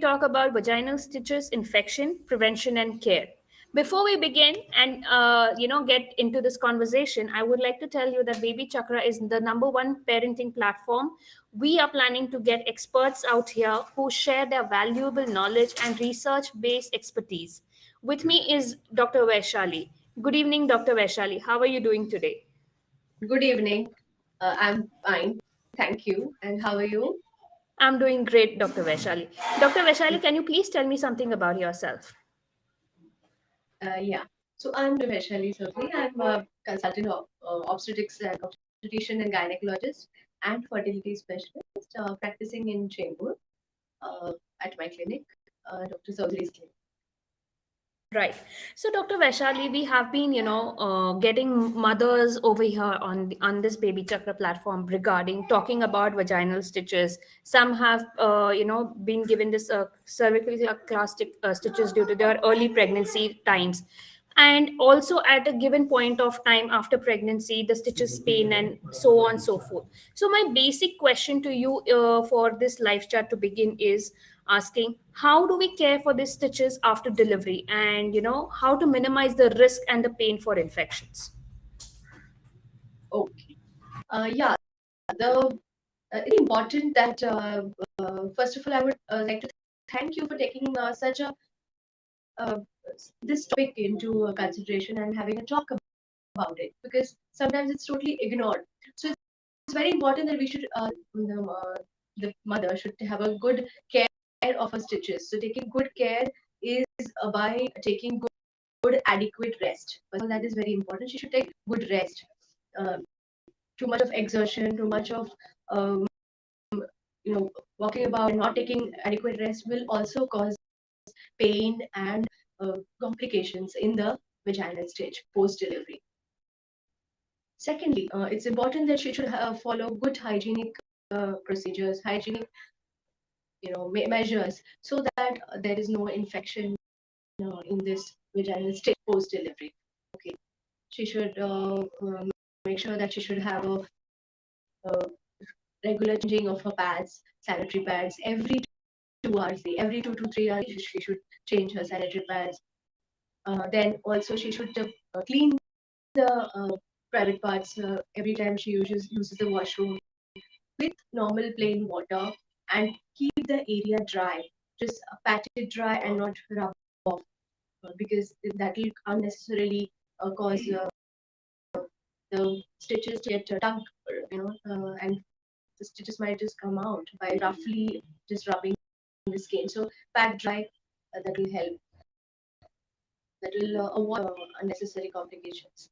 talk about vaginal stitches, infection, prevention, and care. Before we begin and get into this conversation, I would like to tell you that Baby Chakra is the number one parenting platform. We are planning to get experts out here who share their valuable knowledge and research-based expertise. With me is Dr. Vaishali. Good evening, Dr. Vaishali. How are you doing today? Good evening. I'm fine. Thank you. And how are you? I'm doing great, Dr. Vaishali. Dr. Vaishali, can you please tell me something about yourself? Yeah. So I'm Vaishali Survey. I'm a consultant of obstetrics and obstetrician and gynecologist and fertility specialist practicing in Chembur at my clinic, Dr. Chaudhari's clinic. Right. So, Dr. Vaishali, we have been, getting mothers over here on this Baby Chakra platform regarding talking about vaginal stitches. Some have, been given this cervical stitches due to their early pregnancy times, and also at a given point of time after pregnancy, the stitches pain and so on so forth. So, my basic question to you for this live chat to begin is asking how do we care for these stitches after delivery, and how to minimize the risk and the pain for infections. Okay. Yeah. The It's important that first of all, I would like to thank you for taking such a uh, this topic into consideration and having a talk about it because sometimes it's totally ignored. So it's very important that we should the mother should have a good care of her stitches. So taking good care is by taking good adequate rest. So that is very important. She should take good rest. Uh, Too much of exertion, too much of um, walking about and not taking adequate rest will also cause pain and complications in the vaginal stage post delivery. Secondly, it's important that she should follow good hygienic procedures, hygienic measures, so that there is no infection in this vaginal stage post delivery. Okay, she should make sure that she should have a regular changing of her pads, sanitary pads every 2 hours, every 2 to 3 hours. She should change her sanitary pads. Then also she should clean the private parts every time she uses the washroom with normal plain water and keep the area dry. Just pat it dry and not rub off because that will unnecessarily cause the stitches to get tugged, and the stitches might just come out by roughly just rubbing the skin. So pat dry, that will help. That will avoid unnecessary complications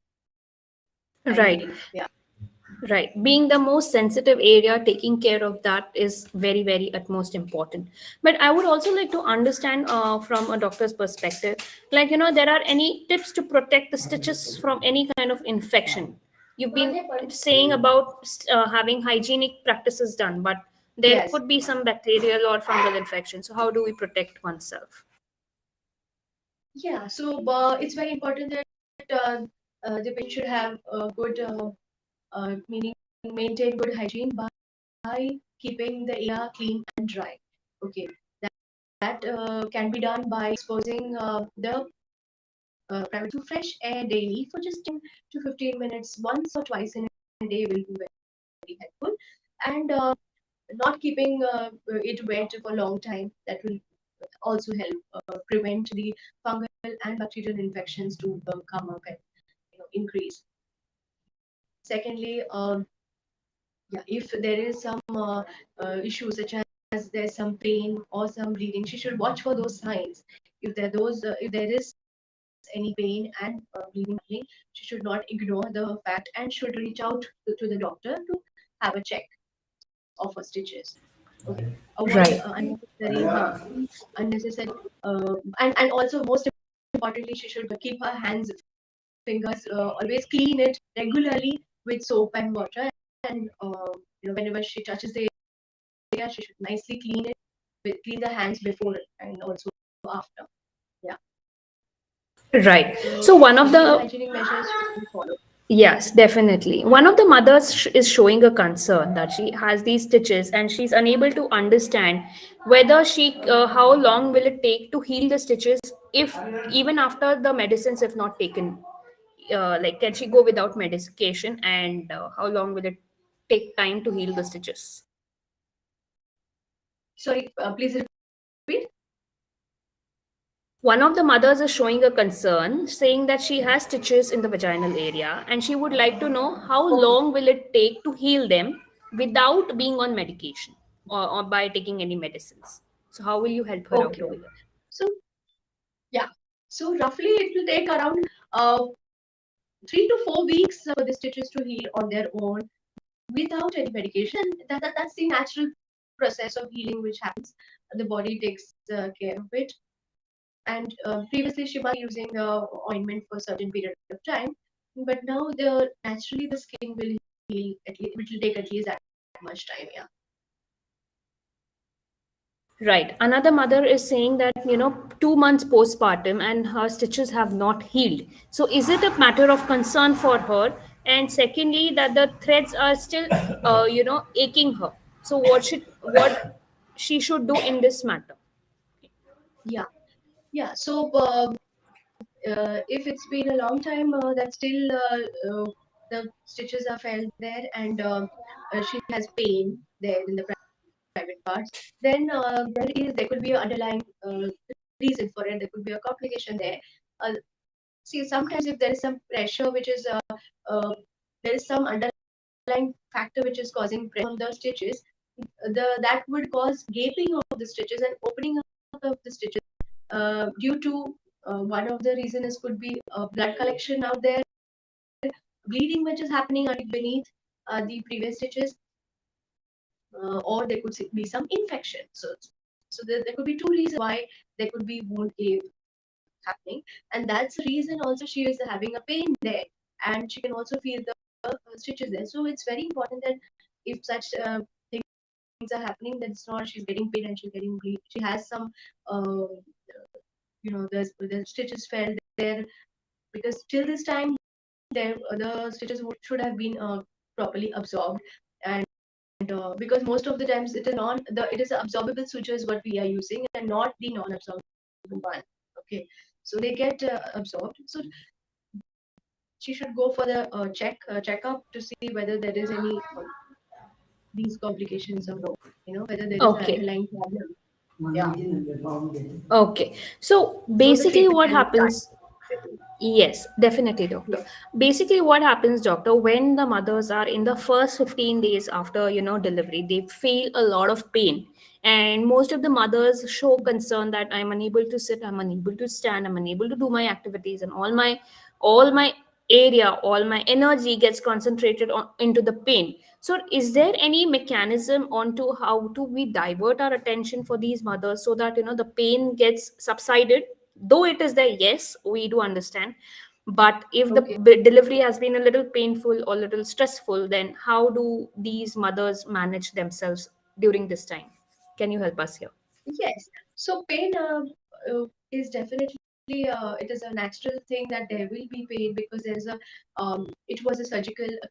and Right. bleeding. Yeah. Right, being the most sensitive area, taking care of that is very, very utmost important. But I would also like to understand from a doctor's perspective, like, there are any tips to protect the stitches from any kind of infection. You've been saying about having hygienic practices done, but there Yes. could be some bacterial or fungal infection, so how do we protect oneself? Yeah. So it's very important that the patient should have a good meaning maintain good hygiene by keeping the area clean and dry. Okay. That can be done by exposing the private to fresh air daily for just 10 to 15 minutes, once or twice in a day will be very helpful. And not keeping it wet for a long time, that will also help prevent the fungal and bacterial infections to come up and increase. Secondly, yeah, if there is some issue such as there's some pain or some bleeding, she should watch for those signs. If there is any pain and bleeding happening, she should not ignore the fact and should reach out to the doctor to have a check of her stitches. Okay, avoid Right. unnecessary, and also most importantly, she should keep her hands, fingers always clean it regularly with soap and water, and whenever she touches the area, she should nicely clean the hands before and also after. Yeah. Right. So So one of these the hygienic measures should be followed. Yes, definitely. One of the mothers is showing a concern that she has these stitches and she's unable to understand whether how long will it take to heal the stitches if even after the medicines if not taken. Like, can she go without medication and how long will it take time to heal the stitches? Sorry, please repeat. One of the mothers is showing a concern, saying that she has stitches in the vaginal area and she would like to know how Okay, long will it take to heal them without being on medication or by taking any medicines. So how will you help her out okay, over okay. here? So yeah, so roughly it will take around 3 to 4 weeks for the stitches to heal on their own without any medication. That's the natural process of healing which happens. The body takes care of it. And previously she might be using ointment for a certain period of time, but now the naturally the skin will heal at least. It will take at least that much time. Yeah. Right. Another mother is saying that, 2 months postpartum and her stitches have not healed. So is it a matter of concern for her? And secondly, that the threads are still, aching her. So what she should do in this matter? Yeah, yeah. So if it's been a long time, that still the stitches are felt there, and she has pain there in the private parts, then there could be an underlying reason for it. There could be a complication there. Uh, See, sometimes if there is some pressure which is uh, there is some underlying factor which is causing pressure on the stitches, that would cause gaping of the stitches and opening up of the stitches due to one of the reasons could be blood collection out there, bleeding which is happening beneath the previous stitches, or there could be some infection. So there could be two reasons why there could be wound gape happening, and that's the reason also she is having a pain there, and she can also feel the stitches there. So it's very important that if such things are happening, that it's not she's getting pain and she's getting bleed. She has some, the stitches felt there, because till this time there the stitches should have been properly absorbed, and because most of the times it is absorbable sutures what we are using and not the non-absorbable one. Okay, so they get absorbed. So she should go for the checkup to see whether there is any these complications or no, whether there is an Okay. underlying problem. Yeah, Okay. So so the basically, treatment what can be happens? started. Yes, definitely, doctor. Yeah. Basically, what happens, doctor, when the mothers are in the first 15 days after, delivery, they feel a lot of pain. And most of the mothers show concern that I'm unable to sit, I'm unable to stand, I'm unable to do my activities, and all my area, all my energy gets concentrated into the pain. So is there any mechanism onto how to we divert our attention for these mothers so that the pain gets subsided? Though it is there, yes, we do understand, but if the Okay. delivery has been a little painful or little stressful, then how do these mothers manage themselves during this time? Can you help us here? Yes. So pain is definitely it is a natural thing that there will be pain, because there is it was a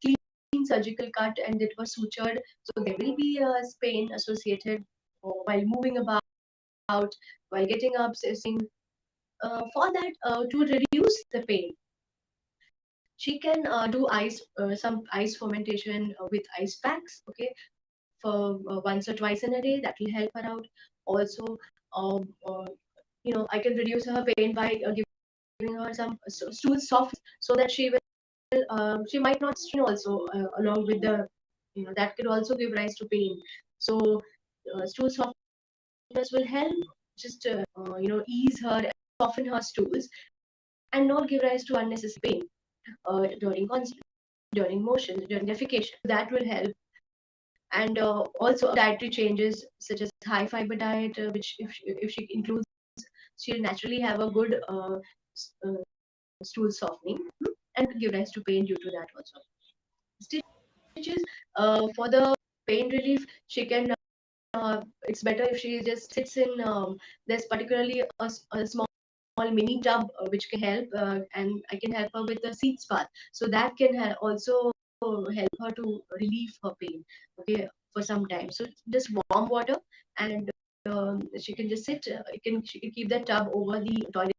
clean surgical cut and it was sutured, so there will be pain associated while moving about, while getting up, sitting. For that, to reduce the pain, she can do some ice fermentation with ice packs. Okay, for once or twice in a day, that will help her out. Also, I can reduce her pain by giving her some stool soft, so that she might not strain also along with the, that could also give rise to pain. So stool softness will help just ease her, soften her stools, and not give rise to unnecessary pain during motion, during defecation. That will help. And also dietary changes such as high fiber diet, which if she includes, she'll naturally have a good uh, stool softening, and give rise to pain due to that also. Stitches, for the pain relief, she can. It's better if she just sits in. There's particularly a small mini tub which can help, and I can help her with the seats bath. So that can also help her to relieve her pain, okay, for some time. So just warm water, and she can just sit. She can keep that tub over the toilet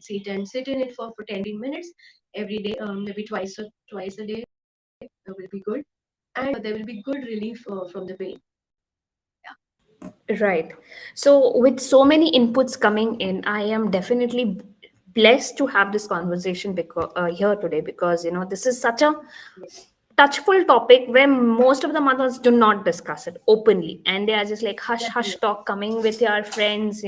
seat and sit in it for 10 minutes every day, maybe twice a day. Will be good, and there will be good relief from the pain. Right. So, with so many inputs coming in, I am definitely blessed to have this conversation here today, because this is such a touchful topic where most of the mothers do not discuss it openly, and they are just like hush hush Definitely. talk coming with your friends,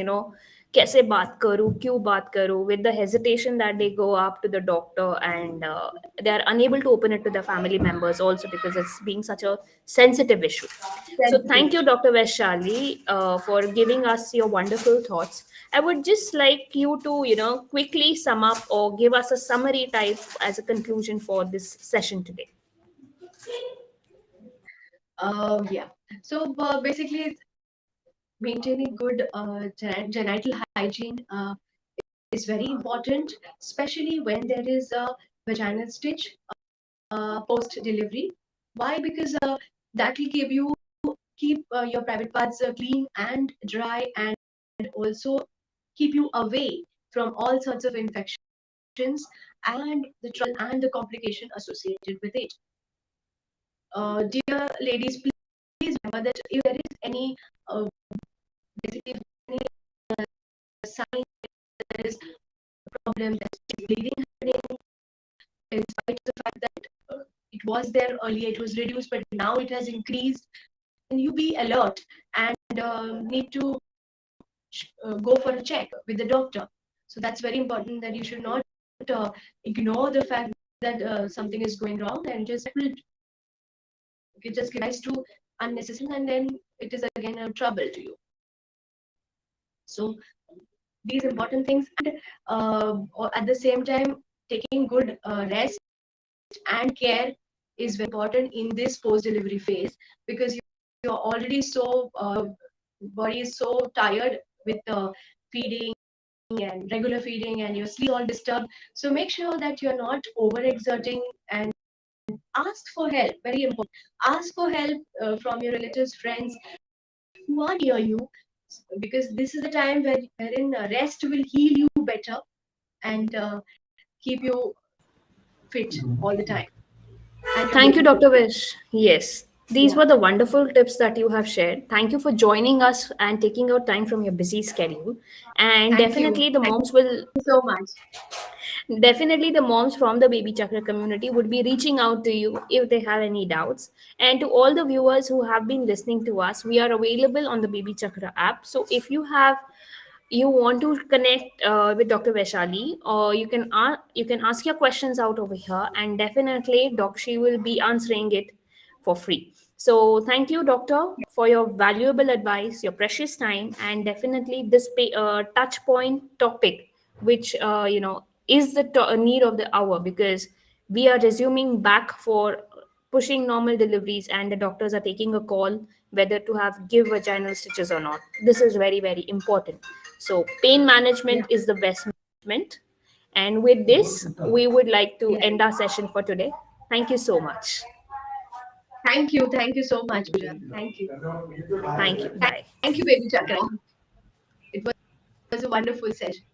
kaise baat karu, kyun baat karu, with the hesitation that they go up to the doctor, and they are unable to open it to their family members also, because it's being such a sensitive issue. So Sensitive thank you, issue. Dr. Vaishali, for giving us your wonderful thoughts. I would just like you to, quickly sum up or give us a summary type as a conclusion for this session today. Yeah. So basically, maintaining good genital hygiene is very important, especially when there is a vaginal stitch post delivery. Why? Because that will keep your private parts clean and dry, and also keep you away from all sorts of infections and the trouble and the complication associated with it. Dear ladies, please remember that if there is any basically any sign, there is problem, that is bleeding happening, in spite of the fact that it was there earlier, it was reduced, but now it has increased, then you be alert and need to go for a check with the doctor. So that's very important, that you should not ignore the fact that something is going wrong, and just will just give rise to unnecessary, and then it is again a trouble to you. So these important things, and at the same time, taking good rest and care is very important in this post-delivery phase, because you're already so body is so tired with feeding and regular feeding, and your sleep all disturbed. So make sure that you're not overexerting, and ask for help. Very important. Ask for help from your relatives, friends who are near you, because this is the time wherein rest will heal you better and keep you fit all the time, and your Thank you, baby will Dr. fit. Vish. Yes, these Yeah. were the wonderful tips that you have shared. Thank you for joining us and taking out time from your busy schedule. And Thank you. definitely, the Thank moms will you so much. definitely the moms from the Baby Chakra community would be reaching out to you if they have any doubts. And to all the viewers who have been listening to us, we are available on the Baby Chakra app. So if you want to connect with Dr. Vaishali, or you can ask your questions out over here, and definitely Doc she will be answering it for free. So thank you, Doctor, for your valuable advice, your precious time, and definitely this touch point topic, which is the need of the hour, because we are resuming back for pushing normal deliveries, and the doctors are taking a call whether to have give vaginal stitches or not. This is very very important. So pain Yeah. management is the best management. And with this, we would like to Yeah. end our session for today. Thank you so much. Thank you. Thank you so much, Pooja. Thank you. Thank you. Bye. Thank you, Baby Chakra. It was a wonderful session.